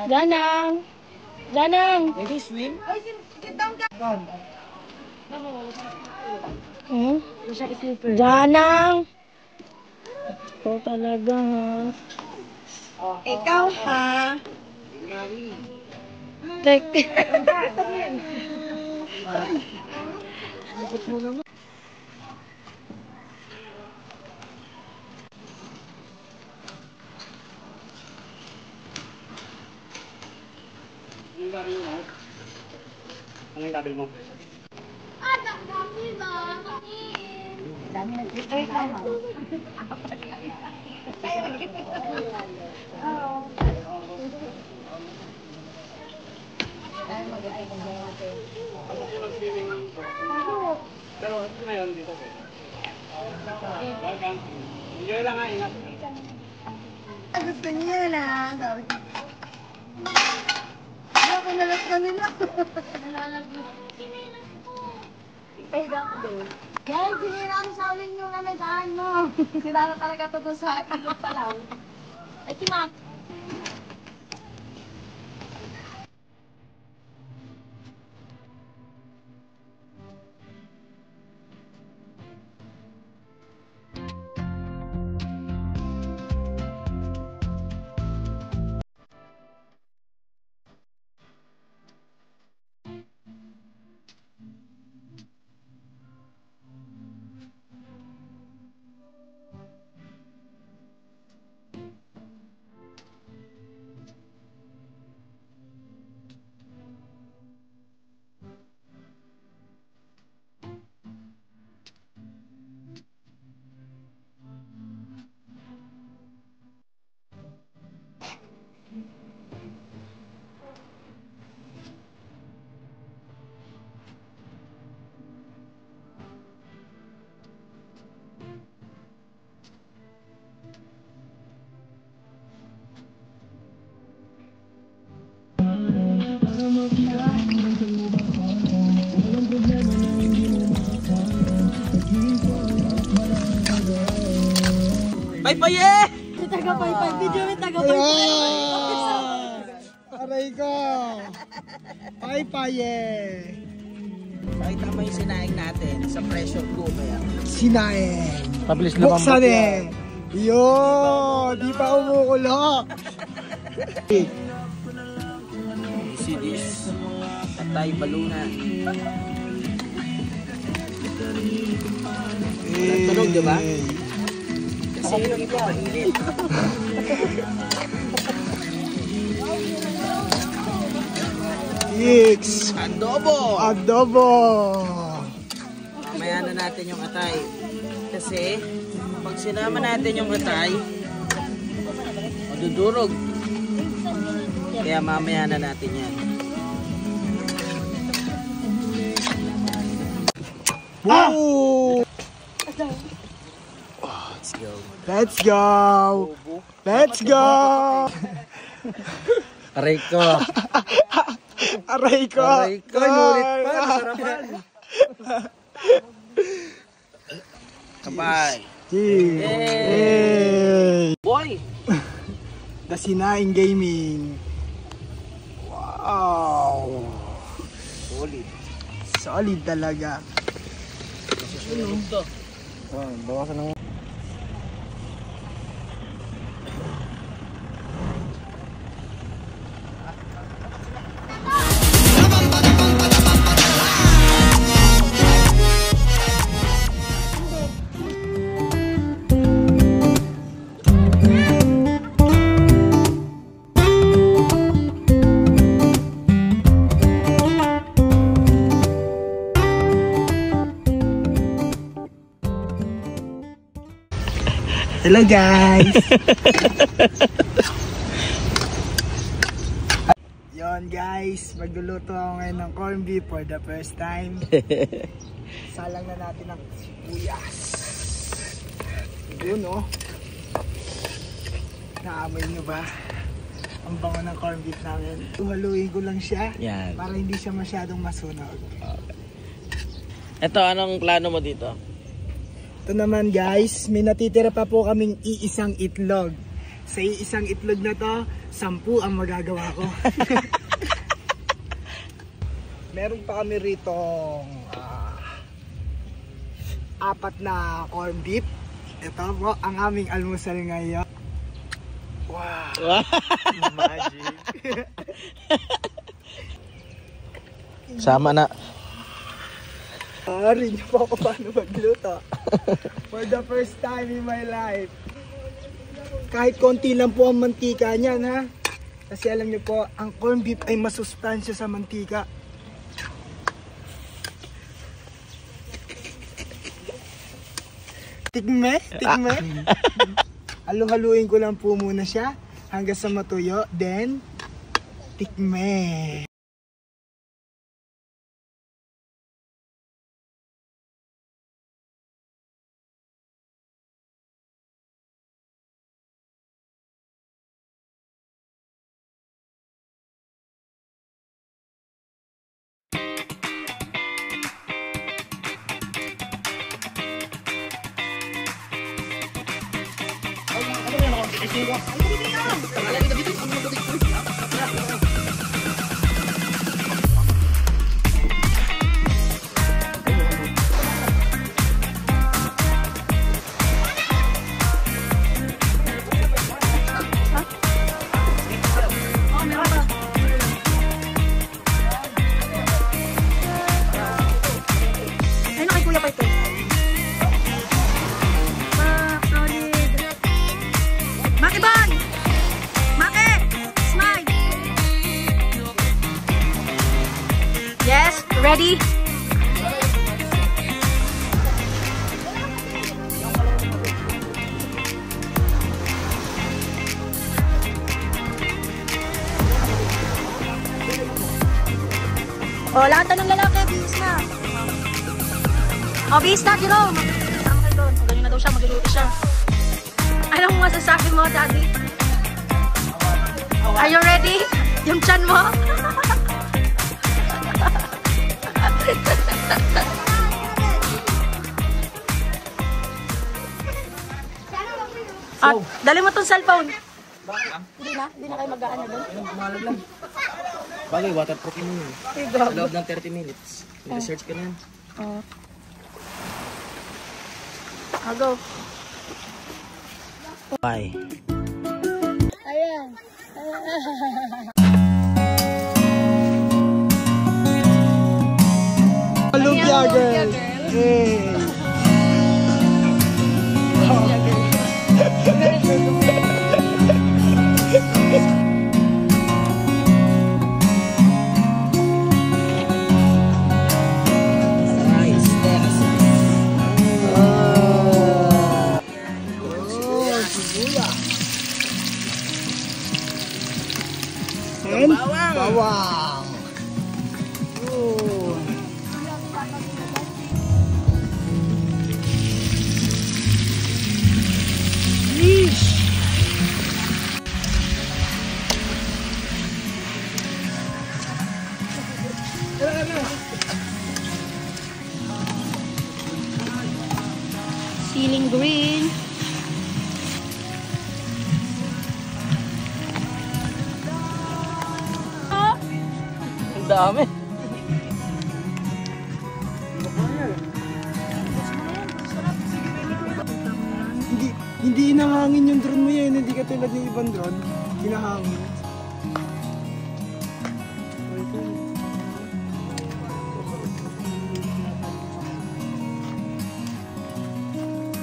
Danang! Danang! Maybe swim? Hmm? Danang! Ito talaga ha. Ikaw ha? Tek. Ano yung tabil mo? Dami nag-try mo. Pero ito na yun dito. Enjoy lang ha, ingat. Gusto niya na. Ako nalas na nila. Pwede ako doon. Guys, sinira ko sa uling yung nanagaan mo. Sinara talaga ito doon sa ilog pa lang. Ay, timak. Paypaye! Taga-paypay. Video may taga-paypay. Aray ko! Paypaye! Pakita mo yung sinaing natin sa pressure cooker. Sinaing! Pabilis naman Buksan eh! Yo! Di pa umukulo! See this? Patay balunan. Tunog, di ba? Kasi yung iba mainit. Yikes! Adobo! Adobo! Mamaya na natin yung atay. Kasi pag sinama natin yung atay, madudurog. Kaya mamaya na natin yan. Woo! Let's go! Let's go! Aray ko! Aray ko! Aray ko! Nulit pa! Masarapan! Kapay! Yay! Yay! Boy! The Sinaing Gaming! Wow! Solid! Solid talaga! Susunod to! Bawasan ng... Hello guys! Yon guys, magluluto ako ngayon ng corned beef for the first time. Salang na natin ang sibuyas. Yun oh. Naamoy nyo ba? Ang bango ng corned beef namin. Haluin ko lang siya. Yan. Para hindi siya masyadong masunog. Okay. Ito, anong plano mo dito? Ito naman guys, may natitira pa po kaming iisang itlog. Sa iisang itlog na to, 10 ang magagawa ko. Meron pa kami rito 4 na corned beef. Ito po ang aming almusal ngayon. Wow! Magic! Sama na. Rin niyo po ako paano magluto. For the first time in my life. Kahit konti lang po ang mantika niyan, ha? Kasi alam niyo po, ang corned beef ay masustansya sa mantika. Tikme. Halu-haluin ko lang po muna siya hanggang sa matuyo. Then, tikme. Ready? Oh, lahat ng lalaki, bihis na. Oh, bihis na, Jerome. Sama kayo doon. Ganyan na daw siya, magluluto siya. Anong masasabi mo, Daddy? Are you ready? Yung chan mo? Dali mo tong cellphone. Hindi na kayo mag-aano doon. Malag lang. Bagay, waterproof yun yun. Sa loob ng 30 minutes. Research ka na yan. Oo. Go. Bye. Ayan. Lumpia girl. Hey. And bawang. Oh. Yeesh. Ceiling green. Ang dami. Hindi inahangin yung drone mo yan, hindi katulad ng ibang drone. Hinahangin.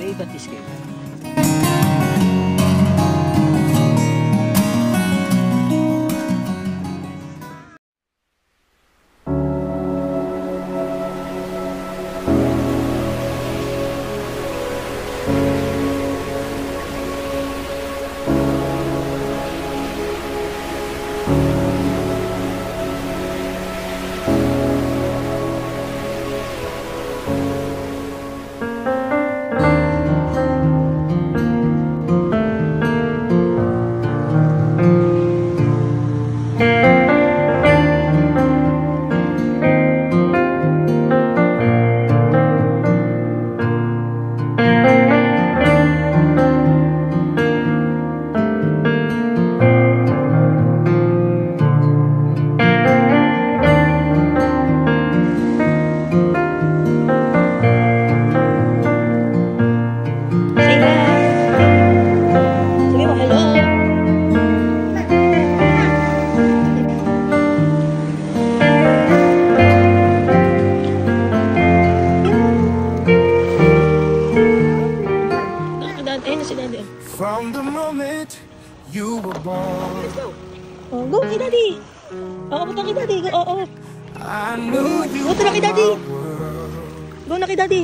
May batis kayo. you were born. Oh, go kay daddy. Oo, punta kay daddy. Go, oo. I knew you Go, tara kay daddy. were. Go na kay daddy.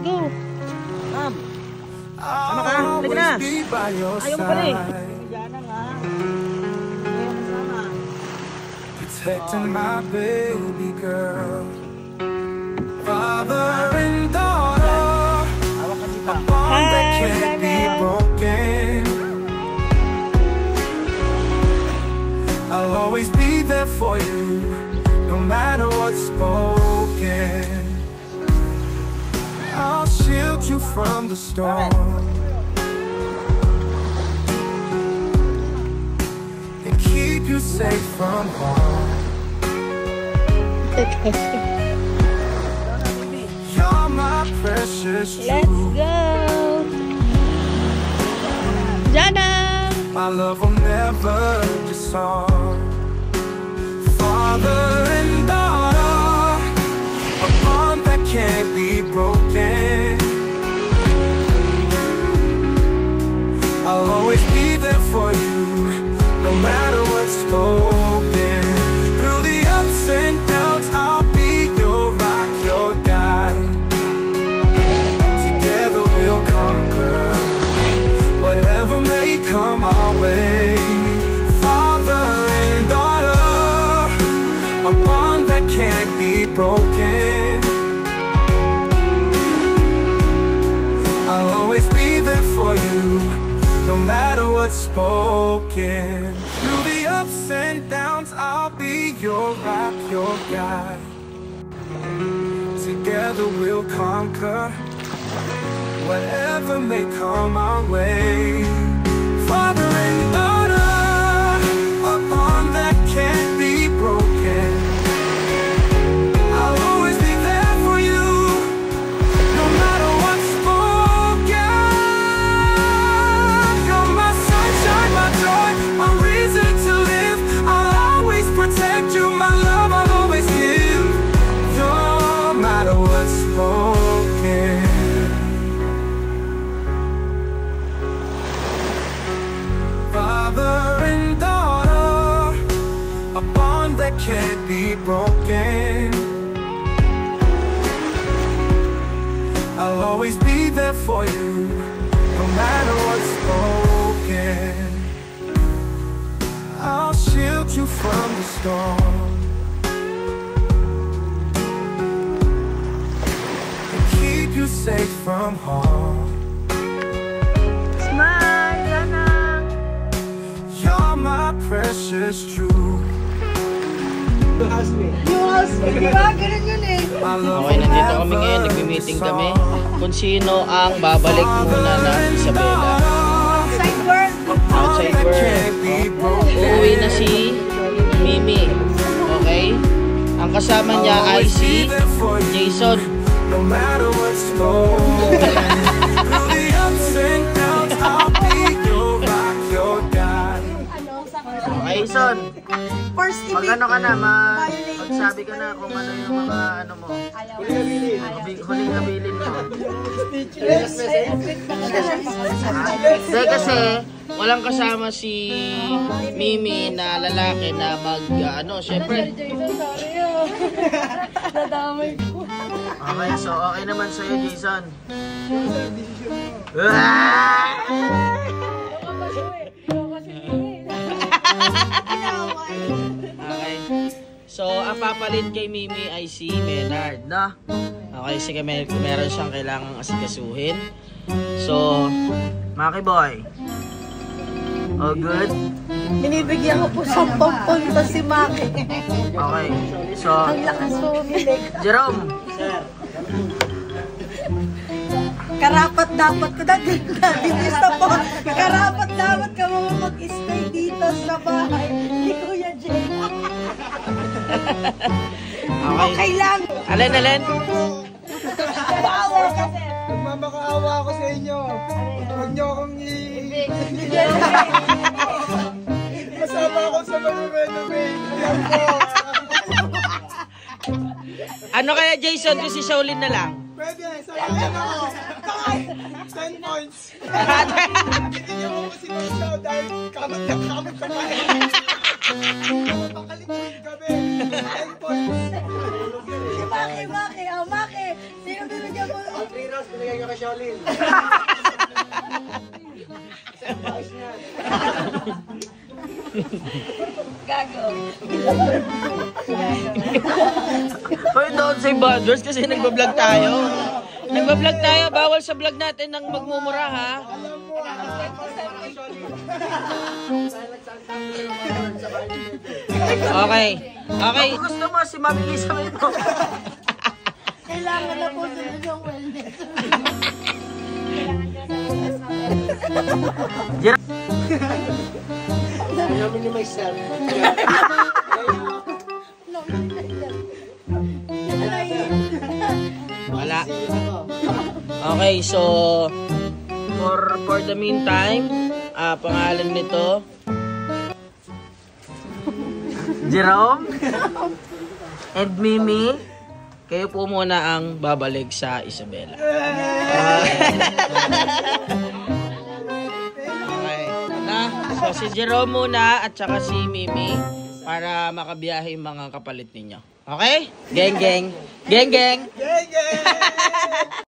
Go. I'll always be by your Ayaw mo pala eh. side. Protecting my baby girl. Father and daughter, a bond that can't be broken. I'll always be there for you, no matter what's spoken. I'll shield you from the storm and keep you safe from harm. You're my precious Let's jewel. go. Jana. My love will never disarm. Father and daughter, a bond that can't be broken. I'll always be there for you, no matter what's spoken. Through the ups and downs, I'll be your rock, your guide. Together we'll conquer whatever may come our way. Father and daughter, a bond that can't be broken. I'll always be there for you, no matter what's spoken. Through the ups and downs, I'll be your rock, your guide. Together we'll conquer whatever may come our way. Father and daughter, a bond that can't be broken. I'll always be there for you, no matter what's spoken. You're my sunshine, my joy, my reason to live. I'll always protect you, my love I'll always give, no matter what's spoken. Father and daughter, a bond that can't be broken. I'll always be there for you, no matter what's spoken. I'll shield you from the storm and keep you safe from harm. Smile, Jana. You're my precious truth. Okay, nandito kami ngayon, nagmi-meeting kami kung sino ang babalik muna na Isabela. Outside world. Uuwi na si Mimi. Okay? Ang kasama niya ay si Jason. No matter what's spoken, through the ups and downs, I'll be your rock, your guide. Okay, Jason. Magano ka na, magsabi ka na kung ano yung mga ano mo. Huling habilin mo. Dahil kasi walang kasama si Mimi na lalaki na syempre. Nadamay ko. Okay, so okay naman sa'yo, Jason. Okay. So, ang papalit kay Mimi ay si Menard, no? Okay, sige, meron siyang kailangang asikasuhin. So, Maki Boy. Oh, good? Binibigyan ko po sa papunta si Maki. Okay. So, Ang lakas mo umilig. Jerome. Karapat dapat ko dati gusto po. Karapat dapat ka mga mag-stay dito sa bahay ni Kuya Jay. Okay lang. Alin? Power kasi. Nagmamakaawa ako sa inyo. Huwag niyo akong Masama ako sa mag-renovate. Yan po. Ano kaya, Jason, kung si Shaolin na lang? Pwede, salamat ako. Bye! 10 points. Hindi niyo mo kasi mag-show dahil kamot na kamot ka pa eh. Makalikuin kami. 10 points. Maki. Oh, Maki. Sino binigyan mo? 3 rounds, binigay niyo kay Shaolin. Gago. Hoy, don't say bad words kasi nagbablog tayo. Nagbablog tayo, bawal sa vlog natin ng magmumura ha. Okay. Okay. Kung gusto mo, si Mami Lisa mo. Kailangan na po sunod yung wellness. Ayaw minimize sir. No, ano yun? Wala. Okay, so for the meantime, pangalan nito Jerome and Mimi, kayo po muna ang babalik sa Isabela. Okay. Na, so si Jerome muna at saka si Mimi para makabiyahe yung mga kapalit ninyo. Okay? Geng, geng. Geng, geng. Geng, geng!